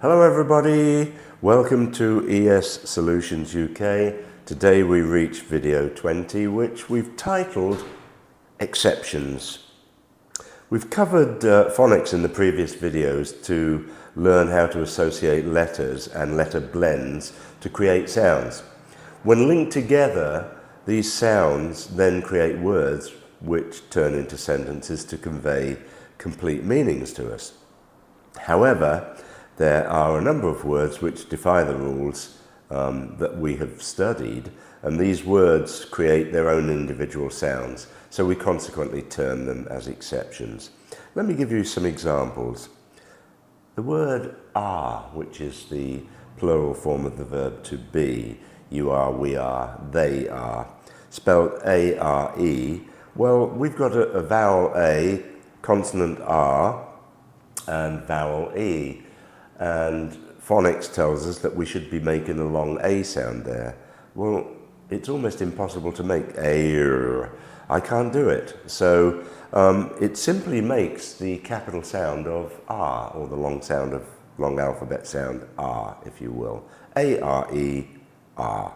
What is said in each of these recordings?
Hello everybody, welcome to ES Solutions UK. Today we reach video 20, which we've titled Exceptions. We've covered phonics in the previous videos to learn how to associate letters and letter blends to create sounds. When linked together, these sounds then create words which turn into sentences to convey complete meanings to us. However, there are a number of words which defy the rules that we have studied, and these words create their own individual sounds, so we consequently term them as exceptions. Let me give you some examples. The word are, which is the plural form of the verb to be, you are, we are, they are, spelled A-R-E, well, we've got a vowel A, consonant R, and vowel E. And phonics tells us that we should be making a long A sound there. Well, it's almost impossible to make A. I can't do it. So it simply makes the capital sound of R, or the long alphabet sound R, if you will. A-R-E, R.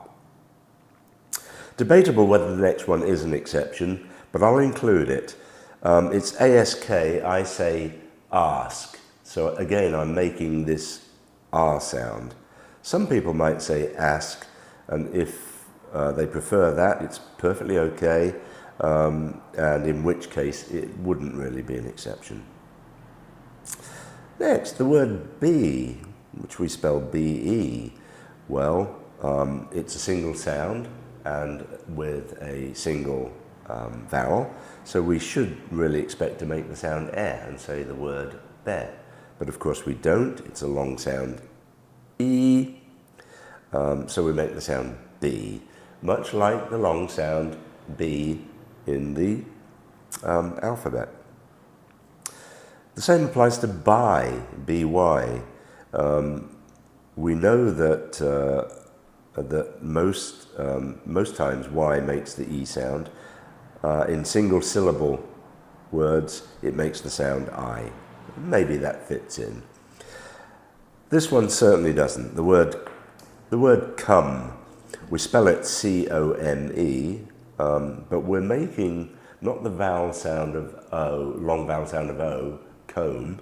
Debatable whether the next one is an exception, but I'll include it. It's A-S-K, I say ask. So again, I'm making this R sound. Some people might say ask, and if they prefer that, it's perfectly okay, and in which case it wouldn't really be an exception. Next, the word be, which we spell B-E. Well, it's a single sound and with a single vowel, so we should really expect to make the sound e and say the word be. But of course we don't, it's a long sound E, so we make the sound B, much like the long sound B in the alphabet. The same applies to by, B-Y. We know that, that most times Y makes the E sound. In single syllable words, it makes the sound I. Maybe that fits in. This one certainly doesn't. The word come, we spell it C-O-M-E, but we're making not the vowel sound of O, long vowel sound of O, comb,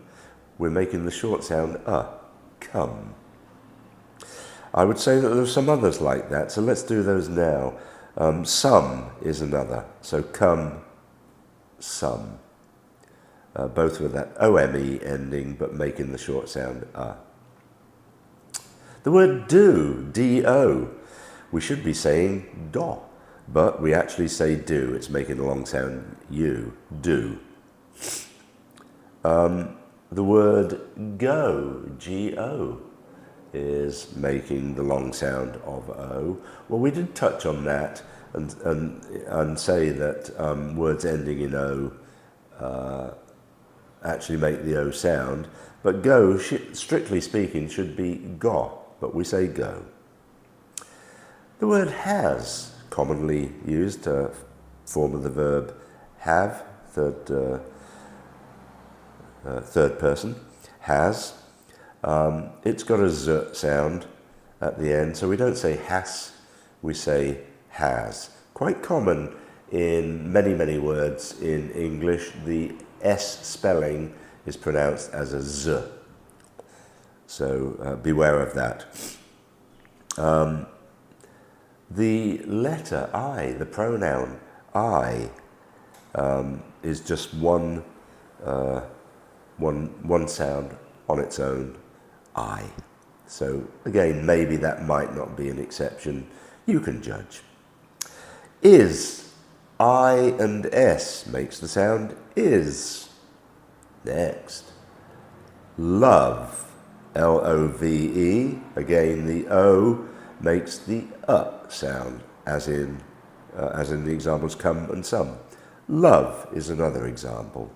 we're making the short sound come. I would say that there are some others like that, so let's do those now. Some is another, so come, some. Both with that O-M-E ending, but making the short sound The word do, D-O, we should be saying do, but we actually say do. It's making the long sound U, do. The word go, G-O, is making the long sound of O. Well, we did touch on that and say that words ending in O actually make the O sound, but go, strictly speaking, should be go, but we say go. The word has, commonly used form of the verb have, third person, has. It's got a z sound at the end, so we don't say has, we say has. Quite common in many words in English, the S spelling is pronounced as a Z. So beware of that. The letter I, the pronoun I, is just one sound on its own, I. So again, maybe that might not be an exception. You can judge. Is, I and S makes the sound is. Next. Love, L-O-V-E. Again, the O makes the sound, as in the examples come and some. Love is another example.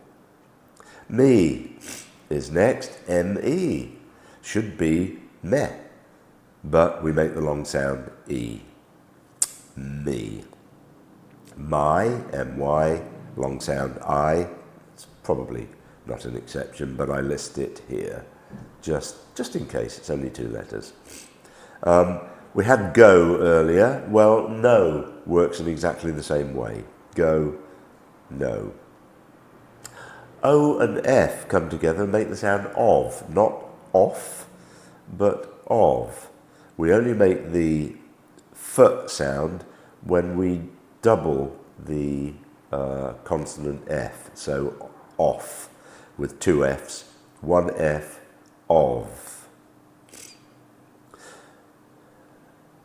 Me is next, M-E. Should be me, but we make the long sound E. Me. My, M-Y, long sound I. It's probably not an exception, but I list it here. just in case. It's only 2 letters. We had go earlier. Well, no works in exactly the same way. Go, no. O and F come together and make the sound of, not off, but of. We only make the f sound when we double the consonant F, so off, with 2 Fs, 1 F, of.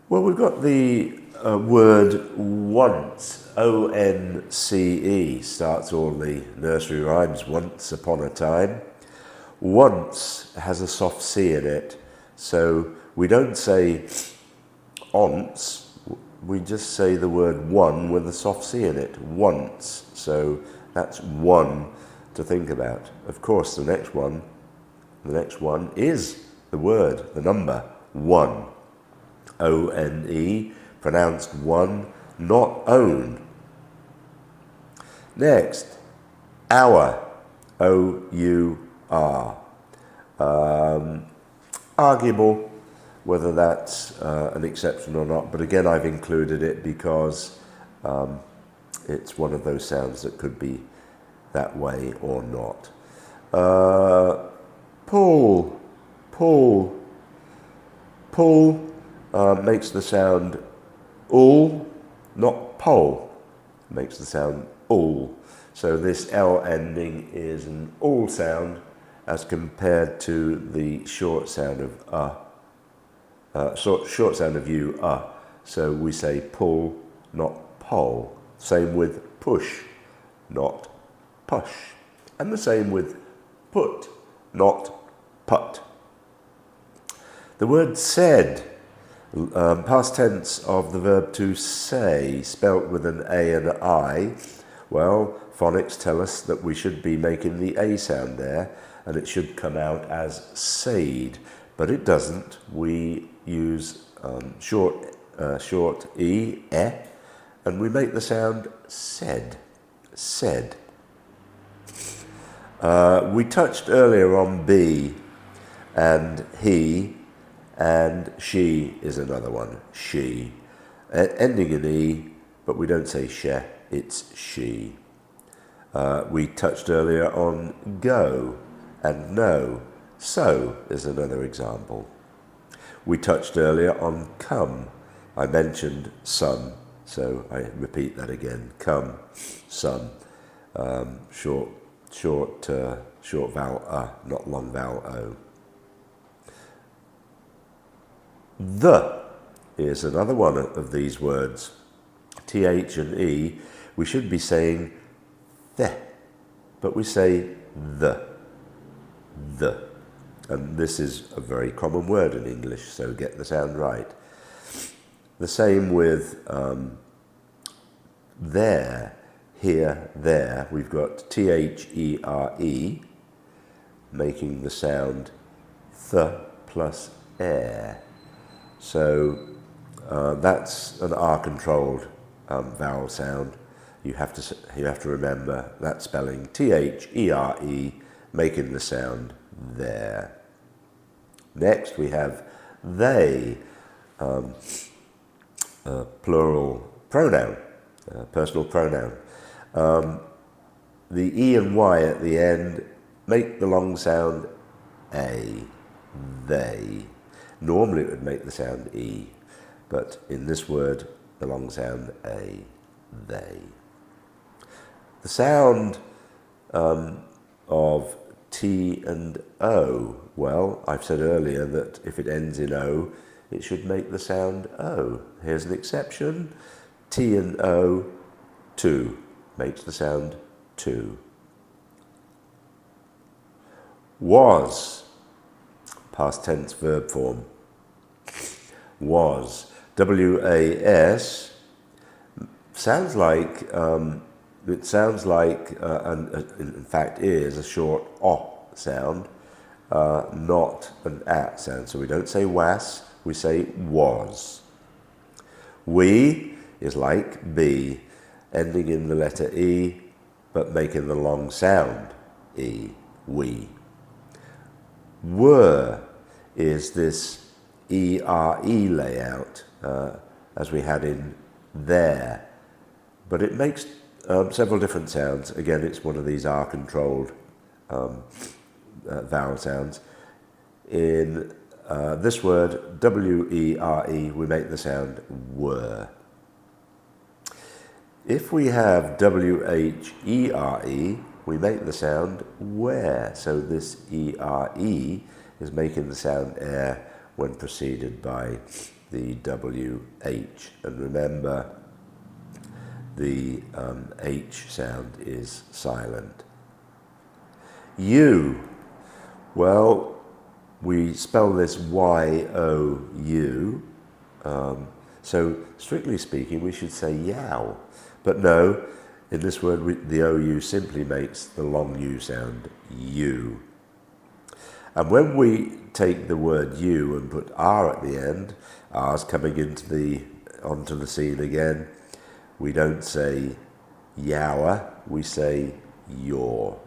Well, we've got the word once, O-N-C-E, starts all the nursery rhymes, once upon a time. Once has a soft C in it, so we don't say once, we just say the word one with a soft C in it, once. So that's one to think about. Of course, the next one is the word, the number, one. O-N-E, pronounced one, not own. Next, hour, O-U-R. Arguable whether that's an exception or not, but again I've included it because it's one of those sounds that could be that way or not. Pull, pull, pull makes the sound ul, not pole, makes the sound ul. So this L ending is an ul sound as compared to the short sound of short sound of U, So we say pull, not pole. Same with push, not push. And the same with put, not put. The word said, past tense of the verb to say, spelt with an A and an I. Well, phonics tell us that we should be making the A sound there, and it should come out as said, but it doesn't. We use short E, and we make the sound said, said. We touched earlier on be, and he, and she is another one, she. Ending in E, but we don't say she, it's she. We touched earlier on go and no, so is another example. We touched earlier on come. I mentioned some, so I repeat that again. Come, some. Short vowel not long vowel o. The is another one of these words. TH and E, we should be saying the, but we say the. And this is a very common word in English, so get the sound right. The same with there, here, there. We've got T-H-E-R-E, making the sound th plus air. So that's an R-controlled vowel sound. You have to remember that spelling, T-H-E-R-E, making the sound there. Next we have they, plural pronoun, personal pronoun. The E and Y at the end make the long sound A, they. Normally it would make the sound E, but in this word the long sound A, they. The sound of T and O, well, I've said earlier that if it ends in O, it should make the sound O. Here's an exception. T and O, two, makes the sound two. Was, past tense verb form. Was, W-A-S, sounds like, and in fact is a short O sound, not an A sound. So we don't say was, we say was. We is like be, ending in the letter E, but making the long sound E, we. Were is this ERE layout, as we had in there, but it makes several different sounds. Again, it's one of these R-controlled vowel sounds. In this word, W-E-R-E, we make the sound were. If we have W-H-E-R-E, we make the sound where. So this E-R-E is making the sound air when preceded by the W-H. And remember, the H sound is silent. You, well, we spell this Y-O-U. So strictly speaking, we should say yow. But no, in this word, the OU simply makes the long U sound, you. And when we take the word you and put R at the end, R's coming onto the scene again, we don't say yower, we say your.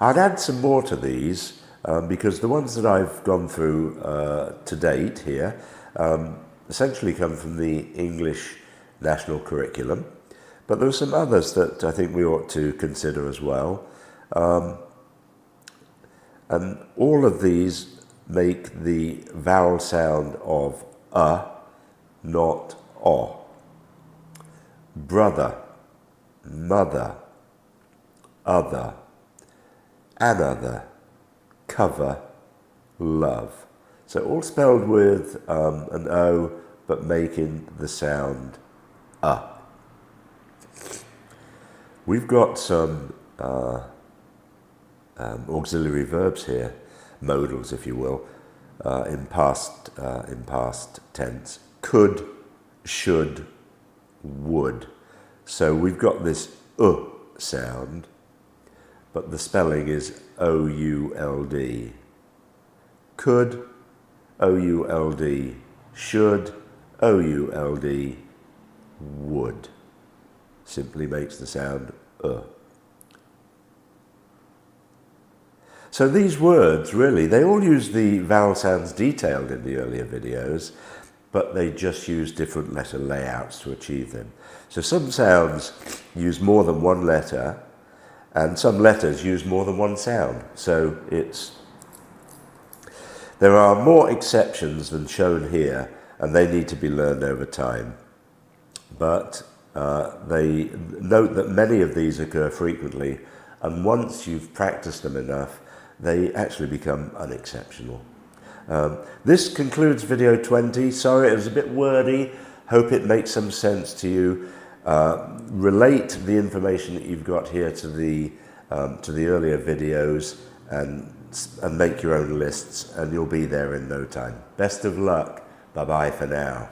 I'd add some more to these because the ones that I've gone through to date here essentially come from the English National Curriculum, but there are some others that I think we ought to consider as well. And all of these make the vowel sound of not o. Brother, mother, other, another, cover, love. So all spelled with an O, but making the sound We've got some auxiliary verbs here, modals, if you will, in past tense. Could, should, would. So we've got this sound, but the spelling is O-U-L-D. Could, O-U-L-D. Should, O-U-L-D. Would. Simply makes the sound So these words, really, they all use the vowel sounds detailed in the earlier videos, but they just use different letter layouts to achieve them. So some sounds use more than one letter, and some letters use more than one sound. So there are more exceptions than shown here, and they need to be learned over time. But they note that many of these occur frequently, and once you've practiced them enough, they actually become unexceptional. This concludes video 20. Sorry, it was a bit wordy. Hope it makes some sense to you. Relate the information that you've got here to the earlier videos and make your own lists, and you'll be there in no time. Best of luck. Bye-bye for now.